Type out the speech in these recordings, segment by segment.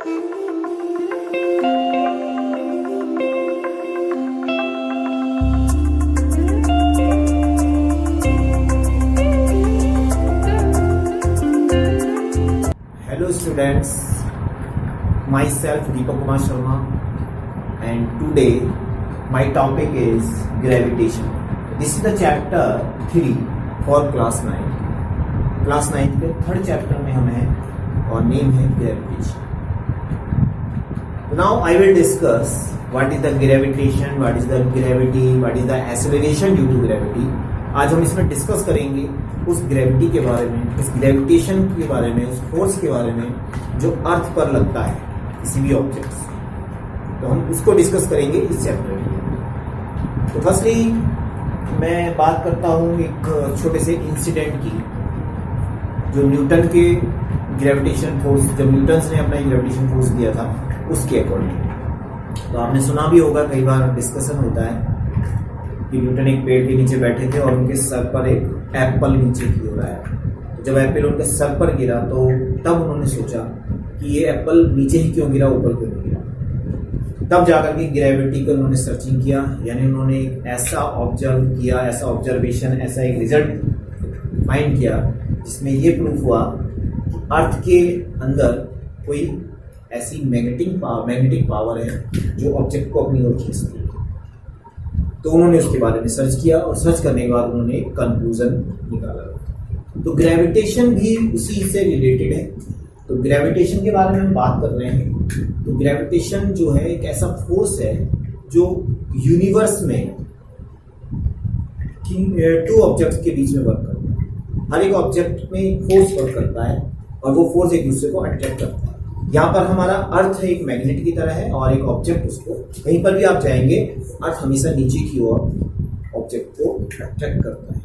Hello students, myself Deepak Kumar Sharma, and today my topic is gravitation. This is the chapter 3 for class 9. Class 9 के third chapter में हम हैं और name है gravitation. Now I will discuss what is the gravitation, what is the gravity, what is the acceleration due to gravity. आज हम इसमें discuss करेंगे उस ग्रेविटी के बारे में, उस ग्रेविटेशन के बारे में, उस फोर्स के बारे में जो अर्थ पर लगता है किसी भी ऑब्जेक्ट से. तो हम उसको डिस्कस करेंगे इस चैप्टर में. तो फर्स्टली मैं बात करता हूँ एक छोटे से इंसिडेंट की, जो न्यूटन के ग्रेविटेशन फोर्स, जब न्यूटन ने अपना ग्रेविटेशन फोर्स दिया था उसके अकॉर्डिंग. तो आपने सुना भी होगा, कई बार डिस्कशन होता है कि न्यूटन एक पेड़ के नीचे बैठे थे और उनके सर पर एक एप्पल नीचे गिर रहा है. तो जब एप्पल उनके सर पर गिरा तो तब उन्होंने सोचा कि ये एप्पल नीचे ही क्यों गिरा, ऊपर क्यों नहीं गिरा. तब जाकर के ग्रेविटी को उन्होंने सर्चिंग किया, यानी उन्होंने एक ऐसा ऑब्जर्व किया, ऐसा ऑब्जर्वेशन, ऐसा एक रिजल्ट फाइंड किया जिसमें ये प्रूफ हुआ कि अर्थ के अंदर कोई ऐसी मैग्नेटिक पावर है जो ऑब्जेक्ट को अपनी ओर खींचती है. तो उन्होंने उसके बारे में सर्च किया और सर्च करने के बाद उन्होंने एक कंक्लूजन निकाला. तो ग्रेविटेशन भी उसी से रिलेटेड है. तो ग्रेविटेशन के बारे में हम बात कर रहे हैं. तो ग्रेविटेशन जो है एक ऐसा फोर्स है जो यूनिवर्स में टू ऑब्जेक्ट्स के बीच में वर्क करता है. हर एक ऑब्जेक्ट में एक फोर्स वर्क करता है और वो फोर्स एक दूसरे को अट्रैक्ट करता है. यहाँ पर हमारा अर्थ एक मैग्नेट की तरह है और एक ऑब्जेक्ट उसको, कहीं पर भी आप जाएंगे अर्थ हमेशा नीचे की ओर ऑब्जेक्ट को अट्रैक्ट करता है.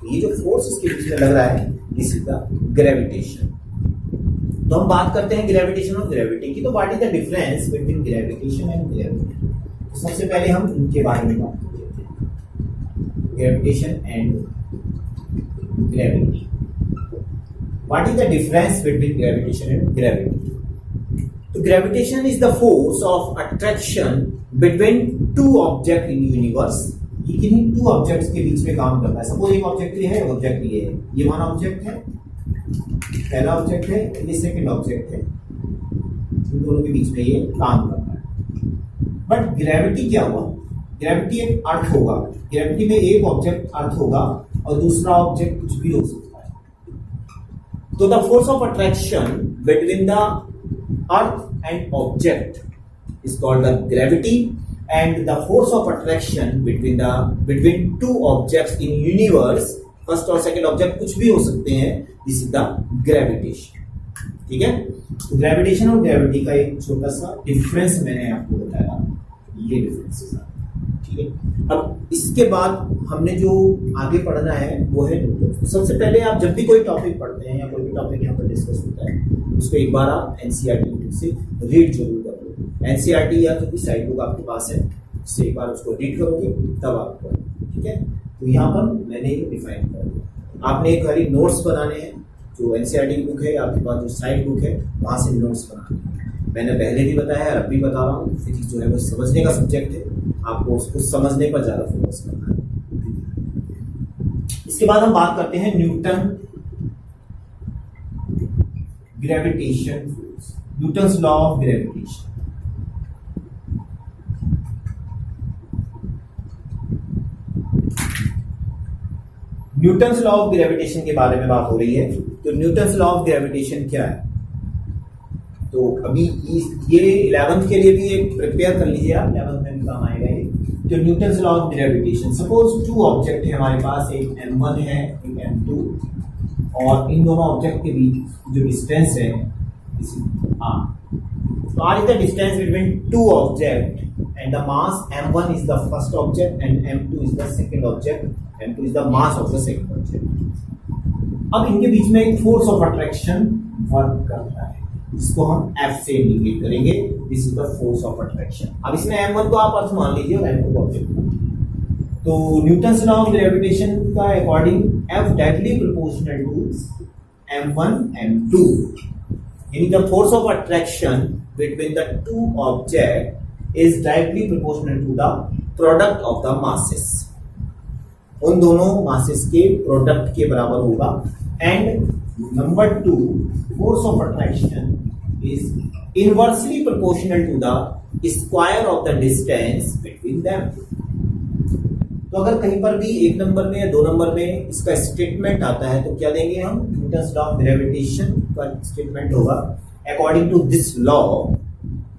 तो ये जो फोर्स इसके बीच में लग रहा है, दिस इज द ग्रेविटेशन. तो हम बात करते हैं ग्रेविटेशन और ग्रेविटी की. तो what is the difference between gravitation and gravity. तो सबसे पहले हम इनके बारे में बात करते हैं, gravitation and gravity. What is the difference between gravitation and gravity. तो gravitation is the force of attraction between two object in universe. ये किन्हीं टू ऑब्जेक्ट्स के बीच में काम करता है. सपोज एक ऑब्जेक्ट ये है, ऑब्जेक्ट ये है, ये वन ऑब्जेक्ट है, पहला ऑब्जेक्ट है, ये सेकंड ऑब्जेक्ट है. इन दोनों के बीच में ये काम करता है. बट ग्रेविटी क्या हुआ, ग्रेविटी एक अर्थ होगा. ग्रेविटी में एक ऑब्जेक्ट अर्थ होगा और दूसरा ऑब्जेक्ट कुछ भी हो सकता है. तो the force of attraction between the earth and object is called the gravity, and the force of attraction between two objects in universe, first और second object कुछ भी हो सकते हैं, this is the gravitation. ठीक है. तो ग्रेविटेशन और ग्रेविटी का एक छोटा सा डिफरेंस मैंने आपको बताया, ये डिफरेंसेस है. ठीक है. अब इसके बाद हमने जो आगे पढ़ना है वो है न्यूटन. तो सबसे पहले आप जब भी कोई टॉपिक पढ़ते हैं या कोई भी टॉपिक यहाँ पर डिस्कस होता है, उसको एक बार आप एनसीईआरटी से रीड जरूर करोगे. एनसीईआरटी या जो भी साइड बुक आपके पास है उससे एक बार उसको रीड करोगे तब आपको. ठीक है. तो यहाँ पर मैंने डिफाइन कर दिया. आपने एक खाली नोट्स बनाने हैं. जो एनसीईआरटी बुक है आपके पास, जो साइड बुक है वहाँ से नोट्स बनाने हैं. मैंने पहले भी बताया है, अब भी बता रहा हूँ, फिजिक्स जो है वो समझने का सब्जेक्ट है. आपको उसको समझने पर ज्यादा फोकस करना है. इसके बाद हम बात करते हैं Newton gravitation force, Newton's law of gravitation. Newton's law of gravitation के बारे में बात हो रही है. तो न्यूटन्स लॉ ऑफ ग्रेविटेशन क्या है. तो अभी ये 11th के लिए भी एक प्रिपेयर कर लीजिए आप, 11th में भी काम आएगा ये. तो Newton's law of gravitation, suppose two object है हमारे पास, एक m1 है, एक m2, और इन दोनों ऑब्जेक्ट के बीच जो डिस्टेंस है r. तो r is the distance between two object and the mass m1 is the first object and m2 is the second object. m2 is the mass of the second object. अब इनके बीच में एक force of attraction work करता है, जिसको हम F से indicate करेंगे. This is the force of attraction. अब इसमें m1 को आप अर्थ मान लीजिए और m2 को ऑब्जेक्ट मान लीजिए. तो न्यूटन्स लॉ ऑफ ग्रेविटेशन का according F directly proportional to m1 m2. यानी the force of attraction between the two object is directly proportional to the product of the masses. उन दोनों मासेस के product के बराबर होगा। And number 2, force of attraction is inversely proportional to the square of the distance between them. तो अगर कहीं पर भी 1 नंबर में या 2 नंबर में इसका स्टेटमेंट आता है तो क्या देंगे हम, न्यूटन्स लॉ ऑफ ग्रेविटेशन का स्टेटमेंट होगा। According to this law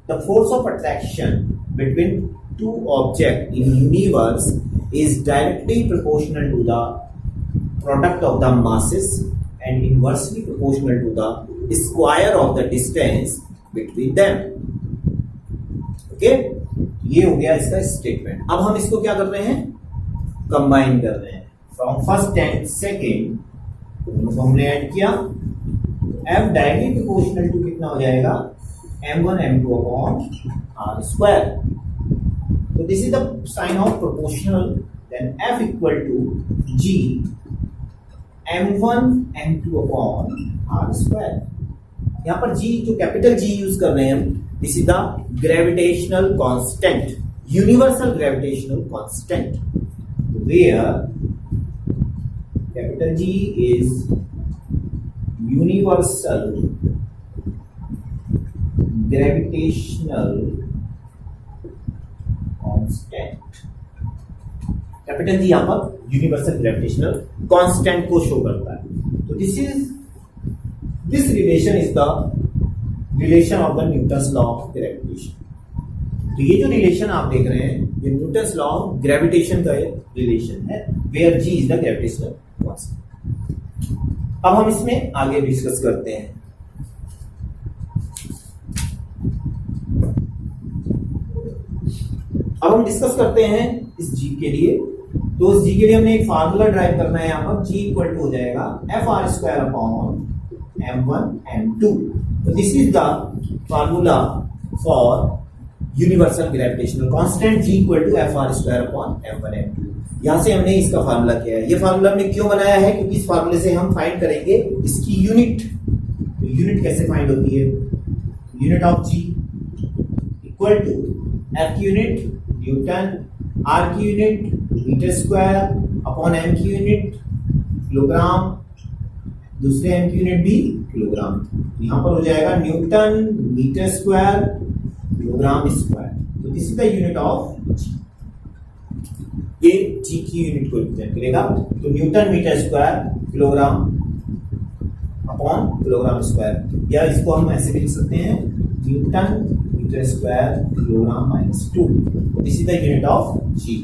the force of attraction between two object in universe is directly proportional to the product of the masses and inversely proportional to the square of the distance between them. Okay? ये हो गया इसका statement. अब हम इसको क्या कर रहे हैं, कंबाइन कर रहे हैं। फ्रॉम फर्स्ट एंड सेकेंड दोनों को हमने ऐड किया। F डायरेक्टली प्रोपोर्शनल टू कितना हो जाएगा, m1 m2 upon r square. So this is the sign of proportional. Then F equal to G m1 m2 upon r square. यहाँ पर G जो कैपिटल G यूज कर रहे हैं हम, this is the gravitational constant, universal gravitational constant, where capital G is universal gravitational constant. Capital G यहां पर universal gravitational constant को शो करता है। तो this relation is the relation of the Newton's law of gravitation. तो ये जो relation आप देख रहे हैं ये न्यूटन्स लॉ ऑफ ग्रेविटेशन का रिलेशन है, where G is the gravitational constant. अब हम इसमें आगे डिस्कस करते हैं। अब हम डिस्कस करते हैं इस जी के लिए। तो इस जी के लिए हमने एक फार्मूला ड्राइव करना है। यहाँ पर जी इक्वल टू हो जाएगा F R square upon m1 m2। तो this is the formula for universal gravitational constant G equal to F R square upon m1 m2। यहां से हमने इसका फार्मूला किया है। ये फार्मूला हमने क्यों बनाया है, क्योंकि इस फार्मूले से हम फाइंड करेंगे इसकी यूनिट। तो यूनिट कैसे फाइंड होती है, unit of G equal to F की यूनिट न्यूटन, आर की unit metre square upon M की यूनिट किलोग्राम, दूसरे एम की यूनिट भी किलोग्राम। यहां पर हो जाएगा newton metre square kilogram square. तो this is the unit of G. ये जी की यूनिट को रिप्रेजेंट करेगा। तो newton metre square kilogram upon kilogram square, या इसको हम ऐसे भी लिख सकते हैं newton metre square kilogram minus 2। This is the unit of G.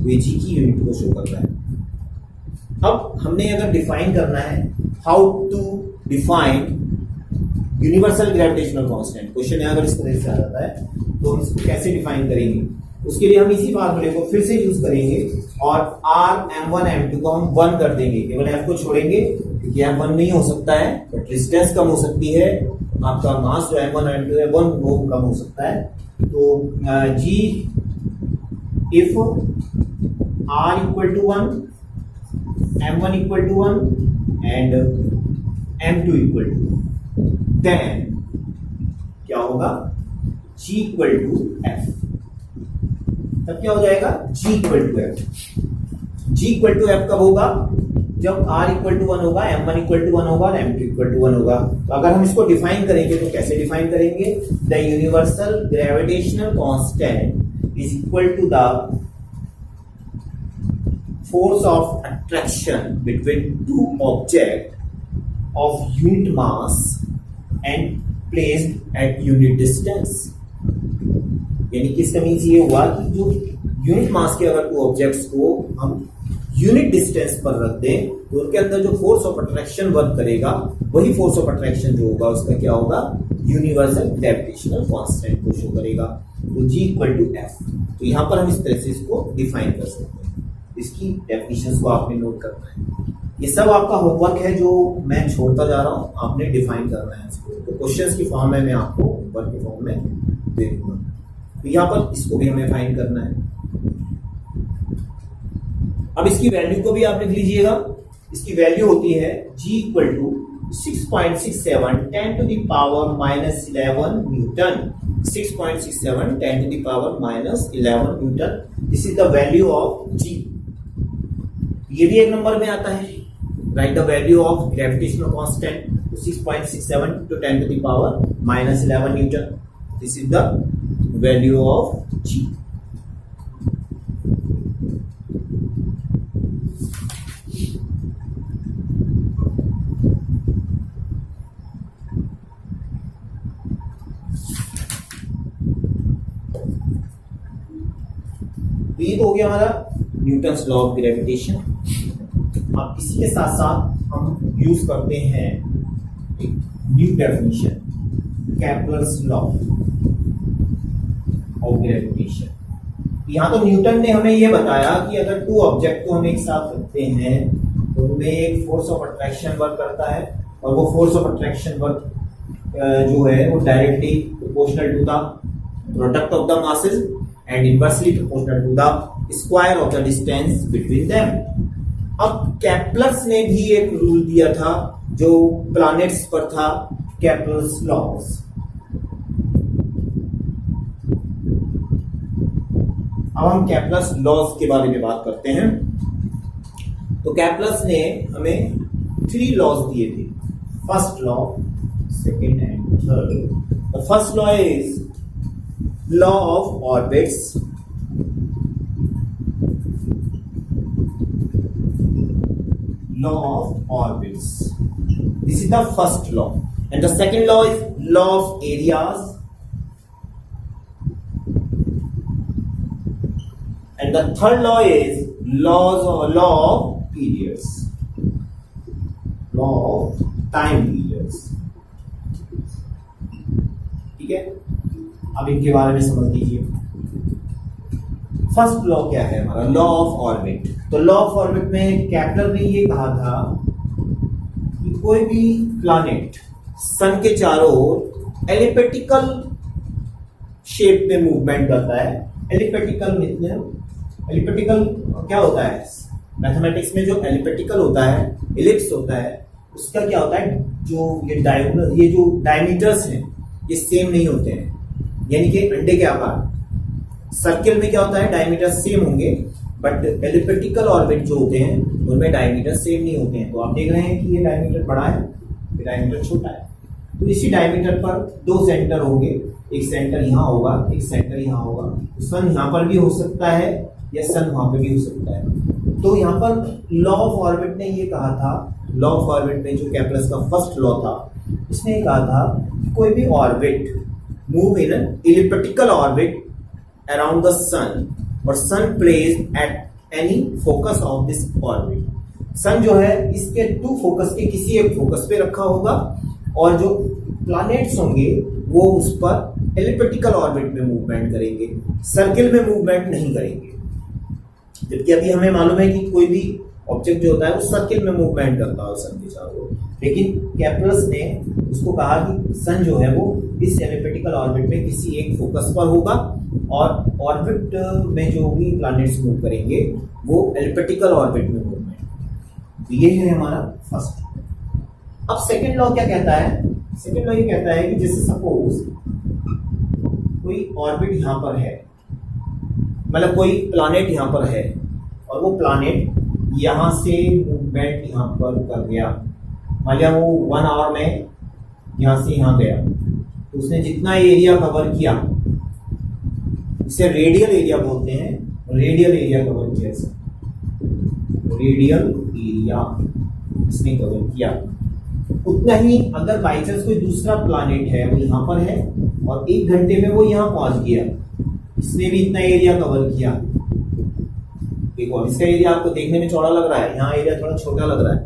ये जी की यूनिट को शो करता है। अब हमने अगर डिफाइन करना है how to define universal gravitational constant, question अगर इस तरह से आ जाता है तो हम इसको कैसे डिफाइन करेंगे, उसके लिए हम इसी फार्मूले को फिर से यूज करेंगे और r m1 m2 को हम 1 कर देंगे, केवल f को छोड़ेंगे क्योंकि यहाँ 1 नहीं हो सकता है, बट डिस्टेंस कम हो सकती है, आपका मास जो m1 m2 है 1 वो कम हो सकता है। तो g if r equal to 1, m1 equal to 1 and m2 equal to 1, then क्या होगा, g equal to f। तब क्या हो जाएगा, g equal to f। g equal to f कब होगा, जब r equal to 1 होगा, m1 equal to 1 होगा और m2 equal to 1 होगा। तो अगर हम इसको डिफाइन करेंगे तो कैसे डिफाइन करेंगे, the universal gravitational constant is equal to the force of attraction between two objects of unit mass and placed at unit distance। यानी कि इसका मीन्स ये हुआ कि जो यूनिट मास के अगर टू ऑब्जेक्ट्स को हम यूनिट डिस्टेंस पर रख दें तो उनके अंदर जो फोर्स ऑफ अट्रैक्शन वर्क करेगा वही फोर्स ऑफ अट्रैक्शन जो होगा उसका क्या होगा, यूनिवर्सल ग्रेविटेशनल कांस्टेंट को शो करेगा। तो G इक्वल टू F। तो यहां पर हम इस तरह से इसको डिफाइन कर सकते हैं। इसकी डेफिनेशंस को आपने नोट करना है। ये सब आपका होमवर्क है जो मैं छोड़ता जा रहा हूं, आपने डिफाइन करना है इसको। तो क्वेश्चंस की फॉर्म में मैं आपको वर्क के फॉर्म में दे दूंगा। तो यहाँ पर इसको भी हमें फाइंड करना है। अब इसकी वैल्यू को भी आप लिख लीजिएगा। इसकी वैल्यू होती है G equal to 6.67 10 to the power minus 11 Newton. 6.67 10 to the power minus 11 Newton. This is the value of G. ये भी एक नंबर में आता है. Write the value of gravitational constant. 6.67 to 10 to the power minus 11 Newton. This is the value of G. तो ये तो हो गया हमारा न्यूटन्स लॉ ऑफ ग्रेविटेशन. अब इसी के साथ साथ हम यूज करते हैं एक new definition, Kepler's law of gravitation. यहाँ तो न्यूटन ने हमें ये बताया कि अगर टू ऑब्जेक्ट को हम एक साथ रखते हैं तो उनमें एक फोर्स ऑफ अट्रैक्शन वर्क करता है, और वो फोर्स ऑफ अट्रैक्शन वर्क जो है वो directly proportional to the product of the masses and inversely proportional to the square of the distance between them. अब कैप्लर्स ने भी एक रूल दिया था जो प्लैनेट्स पर था, कैप्लर्स लॉज. अब हम कैप्लर्स लॉज के बारे में बात करते हैं. तो कैप्लर्स ने हमें 3 लॉज दिए थे. First law, second and third. The first law is law of orbits. Law of orbits. This is the first law. And the second law is law of areas. And the third law is law of periods. Law of time periods. ठीक है. अब इनके बारे में समझ लीजिए. First law क्या है हमारा? Law of orbit. तो लॉ ऑफ ऑर्बिट में केपलर ने ये कहा था कि कोई भी प्लैनेट सन के चारों ओर एलिप्टिकल शेप में मूवमेंट करता है. एलिप्टिकल क्या होता है? मैथमेटिक्स में जो एलिप्टिकल होता है, इलिप्स होता है, उसका क्या होता है, जो ये डायगोनल, ये जो डायमीटर्स हैं ये सेम नहीं होते हैं. यानी कि अंडे के आकार. सर्किल में क्या होता है, डायमीटर सेम होंगे, बट एलिप्टिकल ऑर्बिट जो होते हैं उनमें डायमीटर सेम नहीं होते हैं. तो आप देख रहे हैं कि ये डायमीटर बड़ा है, ये डायमीटर छोटा है. तो इसी डायमीटर पर 2 सेंटर होंगे. एक सेंटर यहाँ होगा, एक सेंटर यहाँ होगा. तो सन यहाँ पर भी हो सकता है या सन वहां पे भी हो सकता है. तो यहाँ पर लॉ ऑफ ऑर्बिट ने ये कहा था, लॉ ऑफ ऑर्बिट में जो केपलर्स का फर्स्ट लॉ था, इसने ये कहा था कि कोई भी orbit move in an elliptical orbit around the sun or sun placed at any focus of this orbit. सन जो है इसके 2 फोकस के किसी एक फोकस पे रखा होगा, और जो प्लैनेट्स होंगे वो उस पर एलिप्टिकल ऑर्बिट में मूवमेंट करेंगे, सर्किल में मूवमेंट नहीं करेंगे. जबकि अभी हमें मालूम है कि कोई भी ऑब्जेक्ट जो होता है वो सर्किल में मूवमेंट करता है सन के चारों ओर. लेकिन केपलर्स ने उसको कहा कि सन जो है वो इस एलिप्टिकल ऑर्बिट में किसी एक फोकस पर होगा, और ऑर्बिट में जो भी प्लैनेट्स मूव करेंगे वो एलिप्टिकल ऑर्बिट में मूवमेंट. तो ये है हमारा फर्स्ट. अब सेकंड लॉ क्या कहता है? सेकंड लॉ ये कहता है कि जैसे सपोज कोई ऑर्बिट यहां पर है, मतलब कोई प्लैनेट यहां पर है, और वो प्लैनेट यहां से मूवमेंट यहां पर कर गया. मान लिया वो 1 आवर में यहां से यहां गया, तो उसने जितना एरिया कवर किया, इसे रेडियल एरिया बोलते हैं. रेडियल एरिया कवर किया, रेडियल एरिया इसने कवर किया. उतना ही अगर बाई चांस कोई दूसरा प्लैनेट है, वो यहाँ पर है और 1 घंटे में वो यहाँ पहुंच गया, इसने भी इतना एरिया कवर किया. देखो इसका एरिया आपको देखने में चौड़ा लग रहा है, यहाँ एरिया थोड़ा छोटा लग रहा है,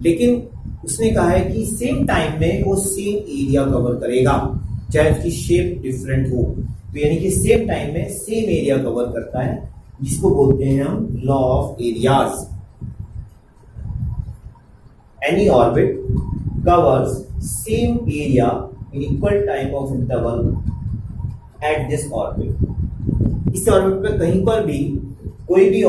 लेकिन उसने कहा है कि सेम टाइम में वो सेम एरिया कवर करेगा, चाहे उसकी शेप डिफरेंट हो. तो यानी कि सेम टाइम में सेम एरिया कवर करता है, जिसको बोलते हैं हम law of areas. Any orbit covers same area in equal time of interval at this orbit. इस ऑर्बिट पे कहीं पर भी कोई भी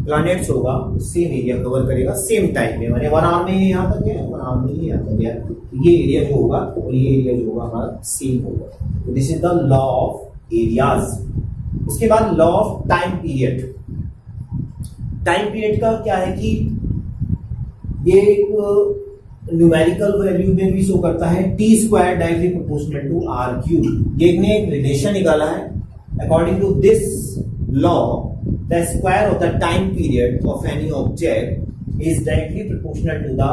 प्लैनेट्स होगा सेम एरिया कवर करेगा सेम टाइम में, माने 1 आवर में ये यहाँ तक गया, 1 आवर में ये यहाँ तक गया, ये एरिया जो होगा और ये एरिया जो होगा हमारा सेम होगा। तो this is the law of areas. उसके बाद law of time period. Time period का क्या है कि ये एक न्यूमेरिकल वैल्यू में भी शो करता है, T square directly proportional to R cube. ये ने एक रिलेशन निकाला है, according to this law the square of the time period of any object is directly proportional to the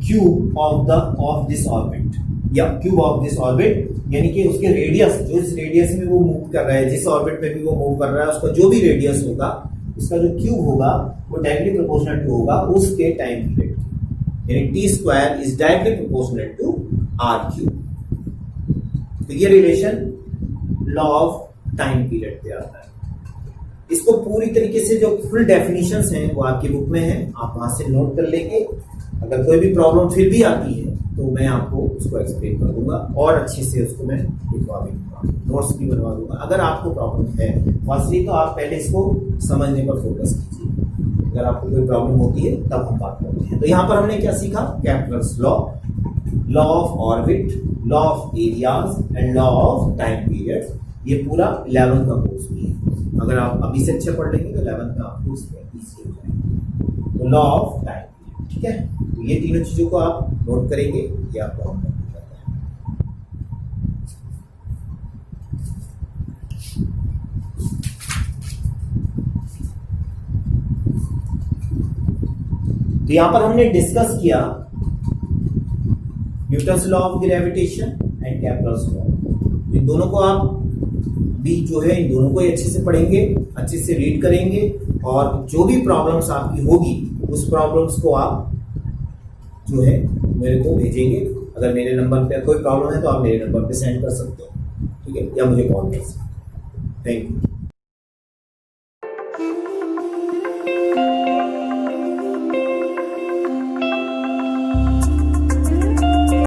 cube of this orbit या cube of this orbit, यानी कि उसके radius, जो इस रेडियस में वो मूव कर रहा है, जिस ऑर्बिट में भी वो मूव कर रहा है, उसका जो भी रेडियस होगा, उसका जो क्यूब होगा वो डायरेक्टली प्रोपोर्शनल टू होगा उसके टाइम पीरियड, यानी T square is directly proportional to R cube. तो ये relation law of time period पे आता है। इसको पूरी तरीके से जो फुल डेफिनेशंस हैं वो आपकी बुक में है, आप वहां से नोट कर लेंगे। अगर कोई भी प्रॉब्लम फिर भी आती है तो मैं आपको उसको एक्सप्लेन कर दूंगा और अच्छे से उसको मैं लिखवा भी दूंगा, नोट्स भी बनवा दूंगा। अगर आपको प्रॉब्लम है फर्स्टली तो आप पहले इसको समझने पर फोकस कीजिए, अगर आपको कोई प्रॉब्लम होती है तब हम बात करते हैं। तो यहाँ पर हमने क्या सीखा, Kepler's law, law of orbit, law of areas and law of time period. ये पूरा 11 का कोर्स भी है, अगर आप अभी से अच्छे पढ़ लेंगे तो 11 में आपको इसमें इजी हो जाएगा। तो लॉ ऑफ टाइम पीरियड, ठीक है। तो ये तीनों चीजों को आप नोट करेंगे, ये आपको हम नोट करते हैं। तो यहां पर हमने डिस्कस किया Newton's law of gravitation and Kepler's law. इन दोनों को आप भी जो है इन दोनों को ही अच्छे से पढ़ेंगे, अच्छे से रीड करेंगे, और जो भी प्रॉब्लम्स आपकी होगी उस प्रॉब्लम्स को आप जो है मेरे को भेजेंगे। अगर मेरे नंबर पे कोई प्रॉब्लम है तो आप मेरे नंबर पे सेंड कर सकते हो, ठीक है, या मुझे कॉल कर सकते हो। Thank you.